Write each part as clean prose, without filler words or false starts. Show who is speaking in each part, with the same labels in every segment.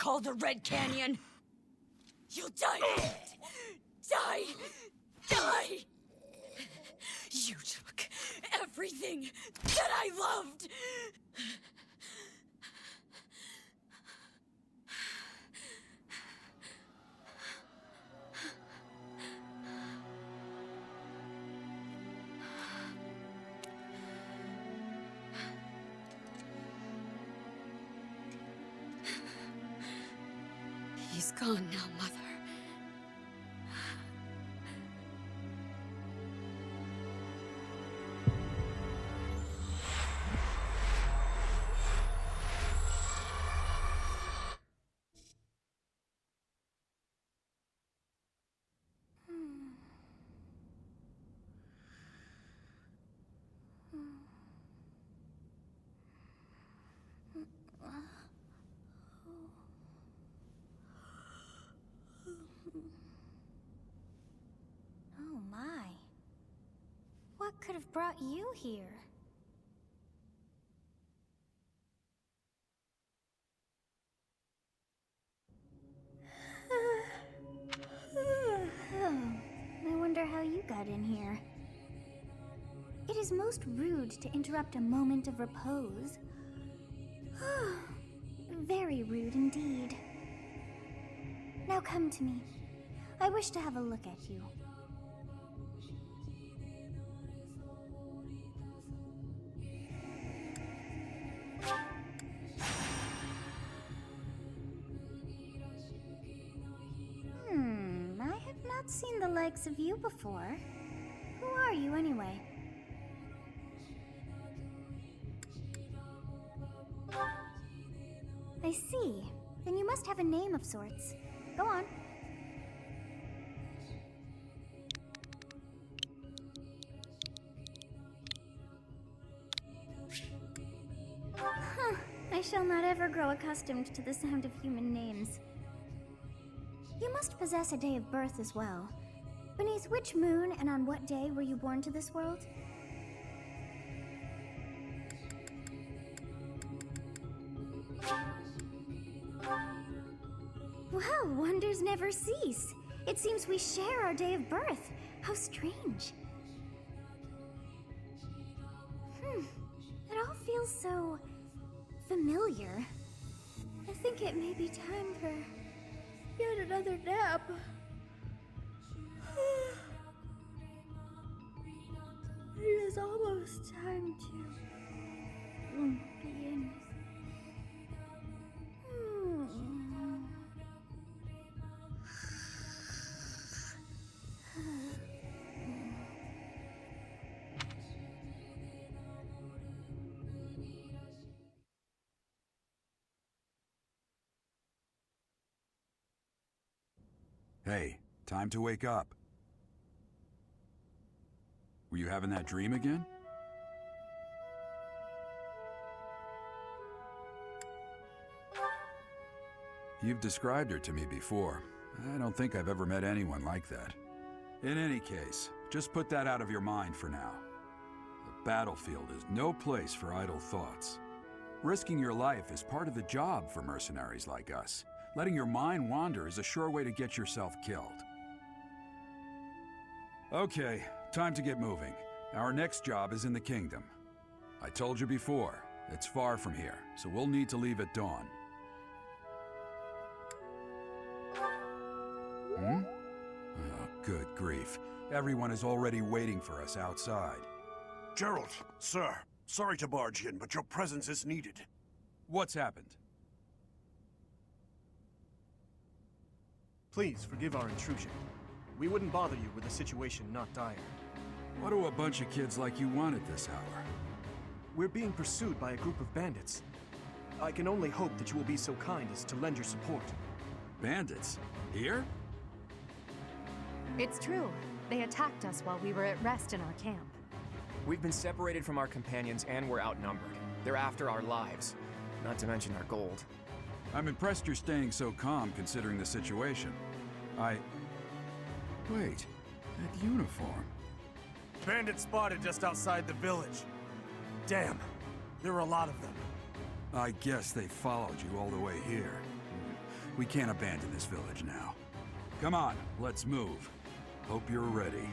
Speaker 1: call the Red Canyon. You'll die in it. Die! Die! You took everything that I loved! He's gone now, Mother.
Speaker 2: Oh my. What could have brought you here? I wonder how you got in here. It is most rude to interrupt a moment of repose. Very rude indeed. Now come to me. I wish to have a look at you. I have not seen the likes of you before. Who are you anyway? I see. Then you must have a name of sorts. Go on. I shall not ever grow accustomed to the sound of human names. You must possess a day of birth as well. Beneath which moon and on what day were you born to this world? Well, wonders never cease. It seems we share our day of birth. How strange. It all feels so familiar. I think it may be time for yet another nap. It is almost time to begin.
Speaker 3: Hey, time to wake up. Were you having that dream again? You've described her to me before. I don't think I've ever met anyone like that. In any case, just put that out of your mind for now. The battlefield is no place for idle thoughts. Risking your life is part of the job for mercenaries like us. Letting your mind wander is a sure way to get yourself killed. Okay, time to get moving. Our next job is in the kingdom. I told you before, it's far from here, so we'll need to leave at dawn. Oh, good grief. Everyone is already waiting for us outside.
Speaker 4: Gerald, sir, sorry to barge in, but your presence is needed.
Speaker 3: What's happened?
Speaker 5: Please forgive our intrusion. We wouldn't bother you with a situation not dire.
Speaker 3: What do a bunch of kids like you want at this hour?
Speaker 5: We're being pursued by a group of bandits. I can only hope that you will be so kind as to lend your support.
Speaker 3: Bandits? Here?
Speaker 6: It's true. They attacked us while we were at rest in our camp.
Speaker 7: We've been separated from our companions and we're outnumbered. They're after our lives, not to mention our gold.
Speaker 3: I'm impressed you're staying so calm considering the situation. Wait, that uniform.
Speaker 4: Bandits spotted just outside the village. Damn, there were a lot of them.
Speaker 3: I guess they followed you all the way here. We can't abandon this village now. Come on, let's move. Hope you're ready.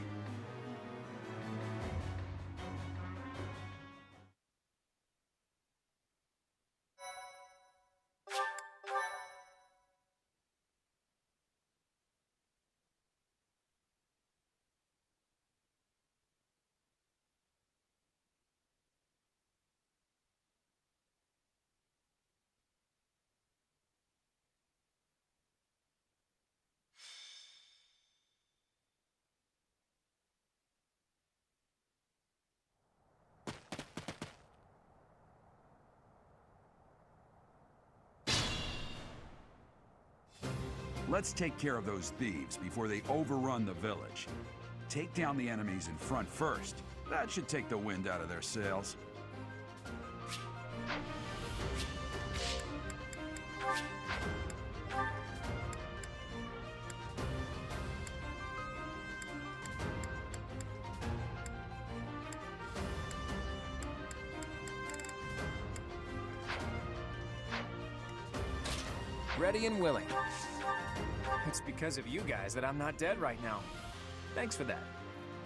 Speaker 3: Let's take care of those thieves before they overrun the village. Take down the enemies in front first. That should take the wind out of their sails.
Speaker 7: Ready and willing. It's because of you guys that I'm not dead right now. Thanks for that.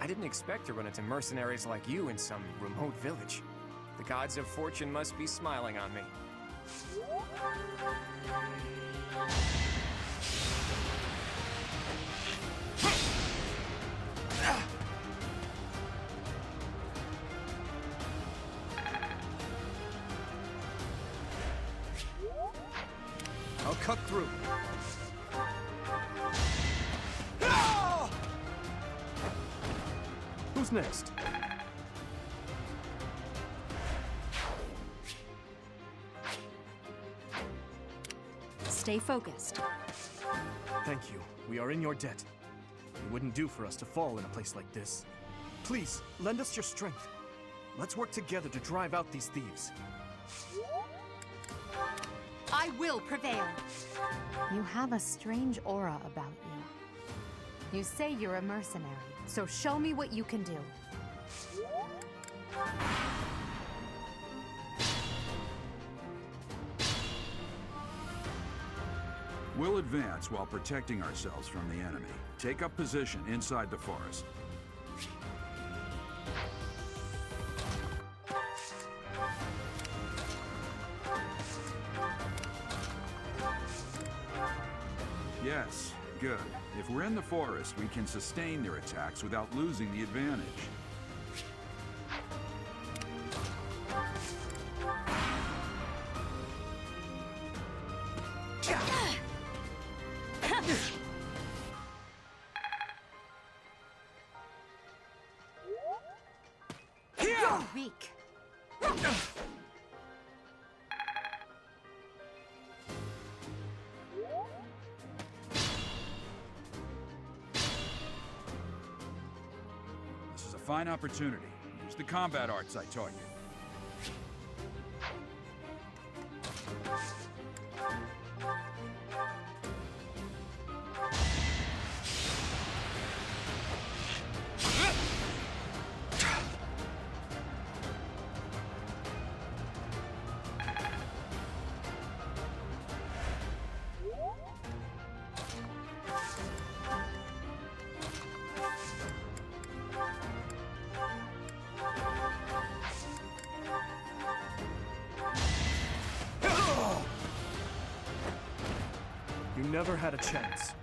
Speaker 7: I didn't expect to run into mercenaries like you in some remote village. The gods of fortune must be smiling on me. I'll cut through.
Speaker 5: Who's next?
Speaker 6: Stay focused.
Speaker 5: Thank you. We are in your debt. It wouldn't do for us to fall in a place like this. Please, lend us your strength. Let's work together to drive out these thieves.
Speaker 6: I will prevail. You have a strange aura about you. You say you're a mercenary, so show me what you can do.
Speaker 3: We'll advance while protecting ourselves from the enemy. Take up position inside the forest. Yes, good. If we're in the forest, we can sustain their attacks without losing the advantage.
Speaker 6: You're weak.
Speaker 3: This is a fine opportunity. Use the combat arts I taught you.
Speaker 5: You never had a chance.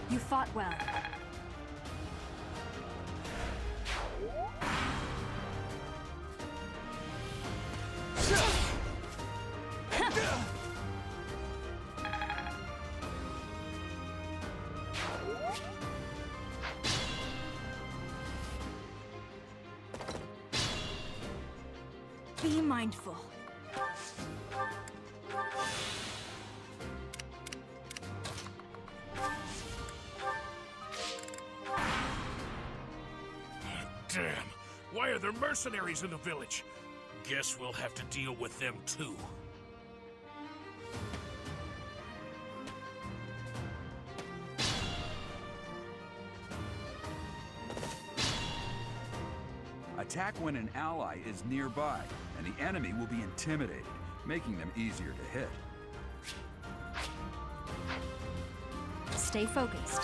Speaker 6: You fought well.
Speaker 1: Be mindful.
Speaker 8: Damn! Why are there mercenaries in the village? Guess we'll have to deal with them too.
Speaker 3: Attack when an ally is nearby, and the enemy will be intimidated, making them easier to hit.
Speaker 1: Stay focused.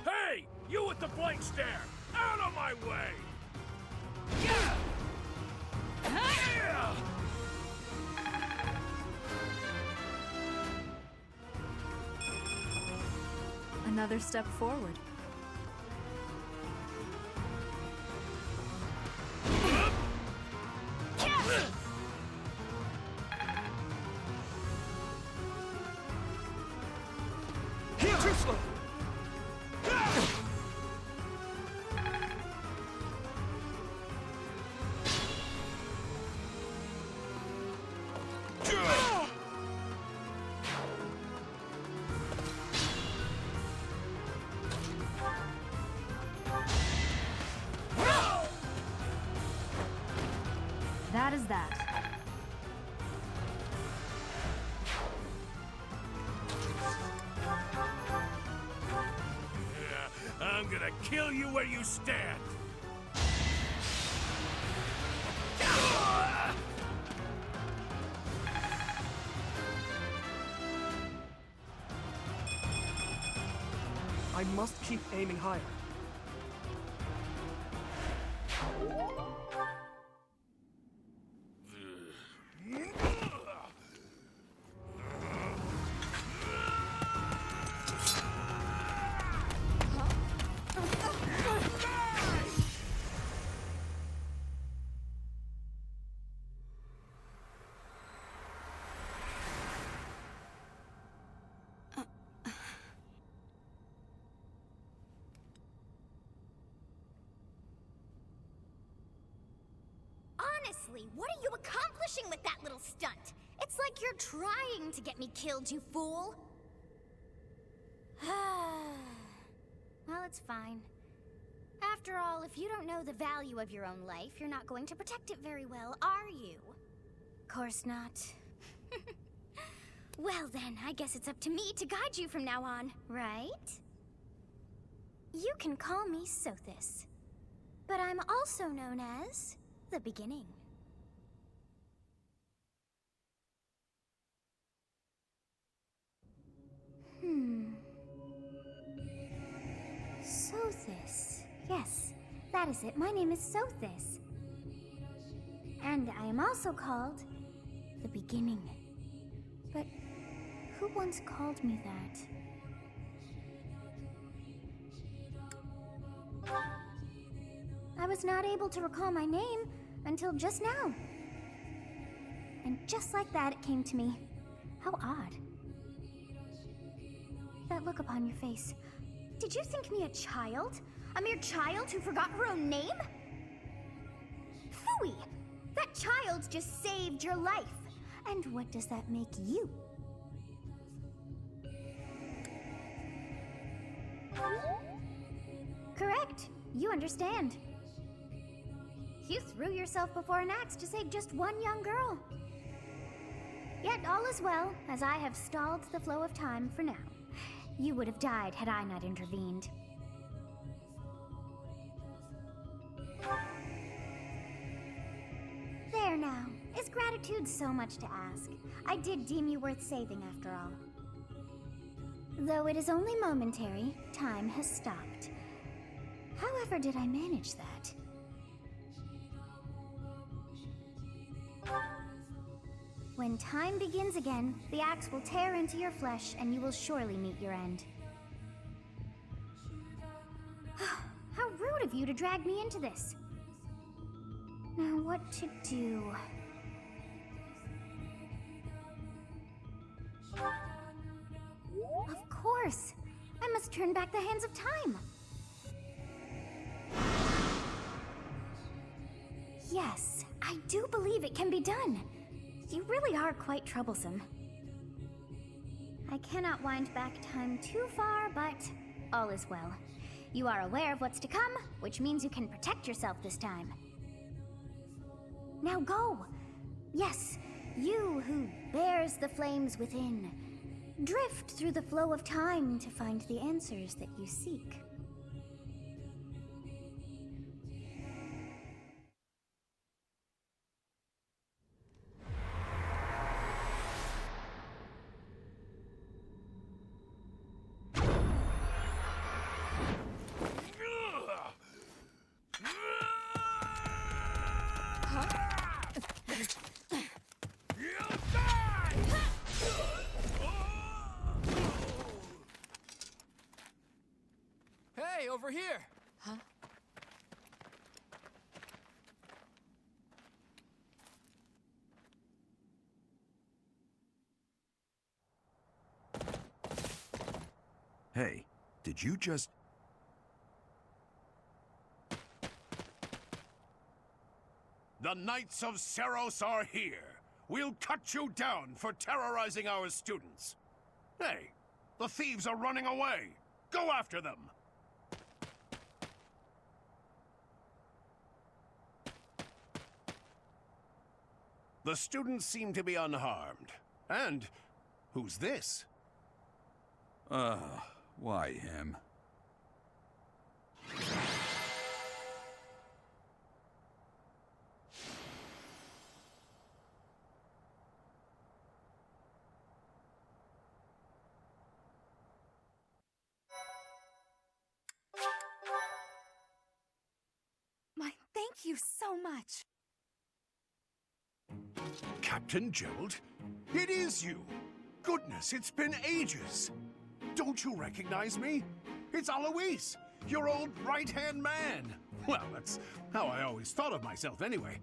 Speaker 8: Hey! You with the blank stare! Out of my way! Yeah! Yeah!
Speaker 1: Another step forward.
Speaker 5: Too slow!
Speaker 1: That is that.
Speaker 8: I'm gonna kill you where you stand!
Speaker 5: I must keep aiming higher.
Speaker 2: Honestly, what are you accomplishing with that little stunt? It's like you're trying to get me killed, you fool. Well, it's fine. After all, if you don't know the value of your own life, you're not going to protect it very well, are you? Course not. Well then, I guess it's up to me to guide you from now on, right? You can call me Sothis, but I'm also known as the Beginning. Sothis. Yes, that is it. My name is Sothis. And I am also called the Beginning. But who once called me that? I was not able to recall my name until just now. And just like that, it came to me. How odd. That look upon your face. Did you think me a child? A mere child who forgot her own name? Phooey! That child just saved your life. And what does that make you? Correct. You understand. You threw yourself before an axe to save just one young girl. Yet all is well, as I have stalled the flow of time for now. You would have died had I not intervened. There now. Is gratitude so much to ask? I did deem you worth saving after all. Though it is only momentary, time has stopped. However did I manage that? When time begins again, the axe will tear into your flesh and you will surely meet your end. How rude of you to drag me into this. Now what to do? Of course! I must turn back the hands of time! Yes, I do believe it can be done. You really are quite troublesome. I cannot wind back time too far, but all is well. You are aware of what's to come, which means you can protect yourself this time. Now go! Yes, You who bears the flames within, drift through the flow of time to find the answers that you seek.
Speaker 7: Hey, over here!
Speaker 6: Huh?
Speaker 3: Hey, did you just...
Speaker 4: The Knights of Seros are here. We'll cut you down for terrorizing our students. Hey, the thieves are running away. Go after them. The students seem to be unharmed. And who's this?
Speaker 3: Why him?
Speaker 6: My, thank you so much.
Speaker 4: Captain Gerald? It is you! Goodness, it's been ages! Don't you recognize me? It's Alois, your old right-hand man! Well, that's how I always thought of myself anyway.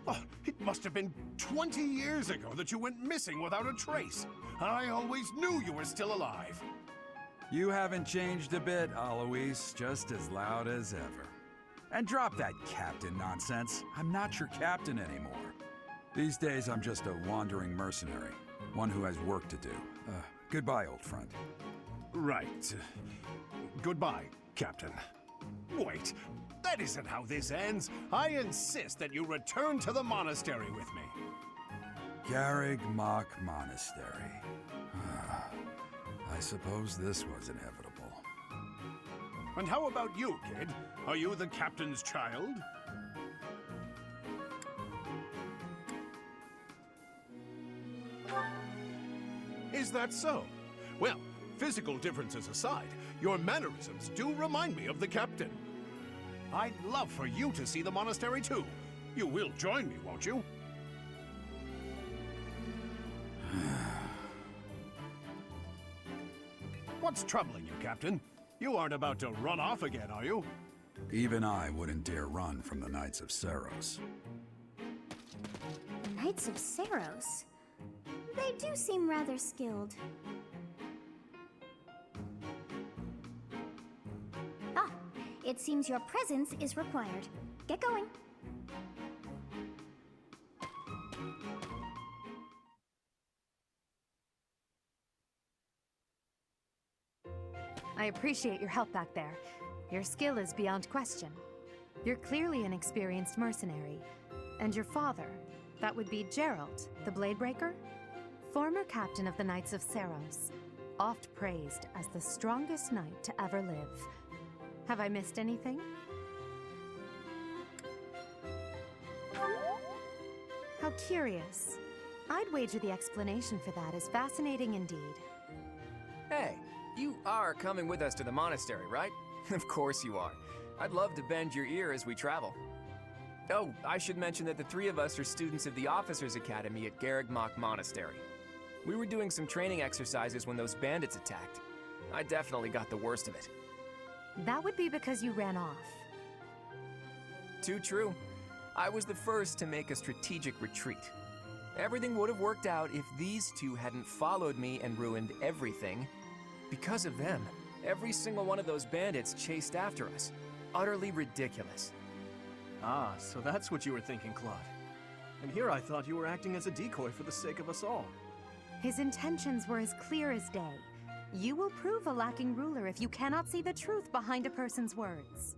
Speaker 4: Oh, it must have been 20 years ago that you went missing without a trace. I always knew you were still alive.
Speaker 3: You haven't changed a bit, Alois. Just as loud as ever. And drop that captain nonsense. I'm not your captain anymore. These days, I'm just a wandering mercenary. One who has work to do. Goodbye, old friend.
Speaker 4: Right. Goodbye, Captain. Wait, that isn't how this ends. I insist that you return to the monastery with me.
Speaker 3: Garreg Mach Monastery. I suppose this was inevitable.
Speaker 4: And how about you, kid? Are you the captain's child? Is that so? Well, physical differences aside, your mannerisms do remind me of the captain. I'd love for you to see the monastery too. You will join me, won't you? What's troubling you, Captain? You aren't about to run off again, are you?
Speaker 3: Even I wouldn't dare run from the Knights of Seros.
Speaker 2: The Knights of Seros? They do seem rather skilled. Ah, it seems your presence is required. Get going.
Speaker 6: I appreciate your help back there. Your skill is beyond question. You're clearly an experienced mercenary. And your father, that would be Gerald, the Bladebreaker? Former captain of the Knights of Seros, oft praised as the strongest knight to ever live. Have I missed anything? How curious. I'd wager the explanation for that is fascinating indeed.
Speaker 7: Hey, you are coming with us to the monastery, right? Of course you are. I'd love to bend your ear as we travel. Oh, I should mention that the three of us are students of the Officers' Academy at Garreg Mach Monastery. We were doing some training exercises when those bandits attacked. I definitely got the worst of it.
Speaker 6: That would be because you ran off.
Speaker 7: Too true. I was the first to make a strategic retreat. Everything would have worked out if these two hadn't followed me and ruined everything. Because of them, every single one of those bandits chased after us. Utterly ridiculous.
Speaker 5: Ah, so that's what you were thinking, Claude. And here I thought you were acting as a decoy for the sake of us all.
Speaker 6: His intentions were as clear as day. You will prove a lacking ruler if you cannot see the truth behind a person's words.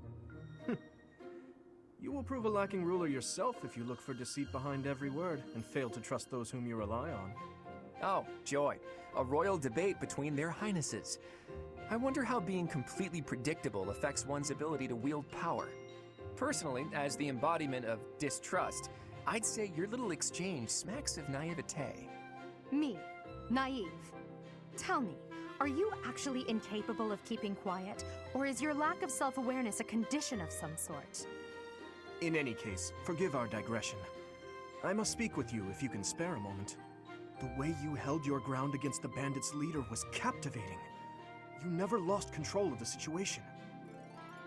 Speaker 5: You will prove a lacking ruler yourself if you look for deceit behind every word and fail to trust those whom you rely on.
Speaker 7: Oh, joy. A royal debate between their highnesses. I wonder how being completely predictable affects one's ability to wield power. Personally, as the embodiment of distrust, I'd say your little exchange smacks of naivete.
Speaker 6: Me, naive. Tell me, are you actually incapable of keeping quiet, or is your lack of self-awareness a condition of some sort?
Speaker 5: In any case, forgive our digression. I must speak with you if you can spare a moment. The way you held your ground against the bandits' leader was captivating. You never lost control of the situation.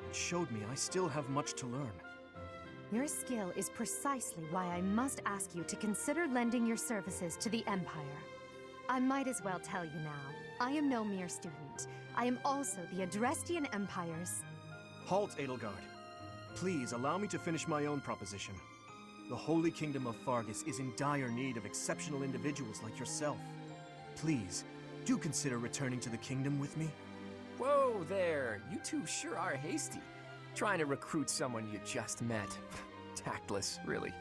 Speaker 5: It showed me I still have much to learn.
Speaker 6: Your skill is precisely why I must ask you to consider lending your services to the Empire. I might as well tell you now, I am no mere student. I am also the Adrestian Empire's...
Speaker 5: Halt, Edelgard. Please allow me to finish my own proposition. The Holy Kingdom of Fargus is in dire need of exceptional individuals like yourself. Please, do consider returning to the kingdom with me.
Speaker 7: Whoa there, you two sure are hasty. Trying to recruit someone you just met. Tactless, really.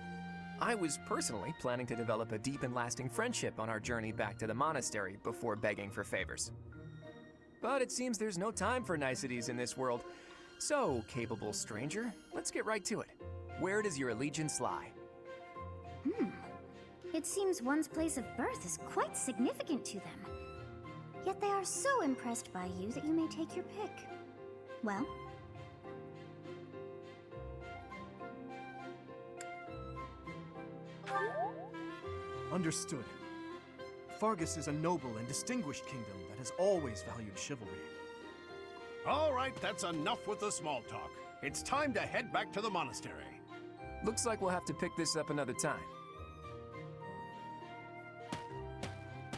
Speaker 7: I was personally planning to develop a deep and lasting friendship on our journey back to the monastery before begging for favors. But it seems there's no time for niceties in this world. So, capable stranger, let's get right to it. Where does your allegiance lie?
Speaker 2: It seems one's place of birth is quite significant to them. Yet they are so impressed by you that you may take your pick. Well?
Speaker 5: Understood. Fargus is a noble and distinguished kingdom that has always valued chivalry.
Speaker 4: All right, that's enough with the small talk. It's time to head back to the monastery.
Speaker 7: Looks like we'll have to pick this up another time.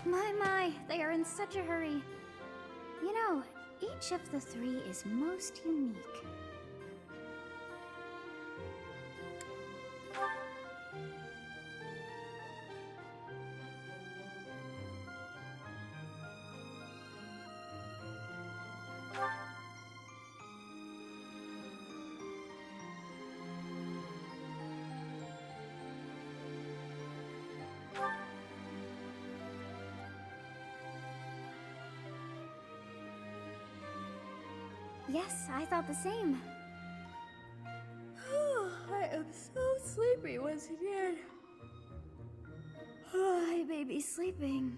Speaker 2: My, they are in such a hurry. You know, each of the three is most unique. Yes, I thought the same. I am so sleepy once again. I may be sleeping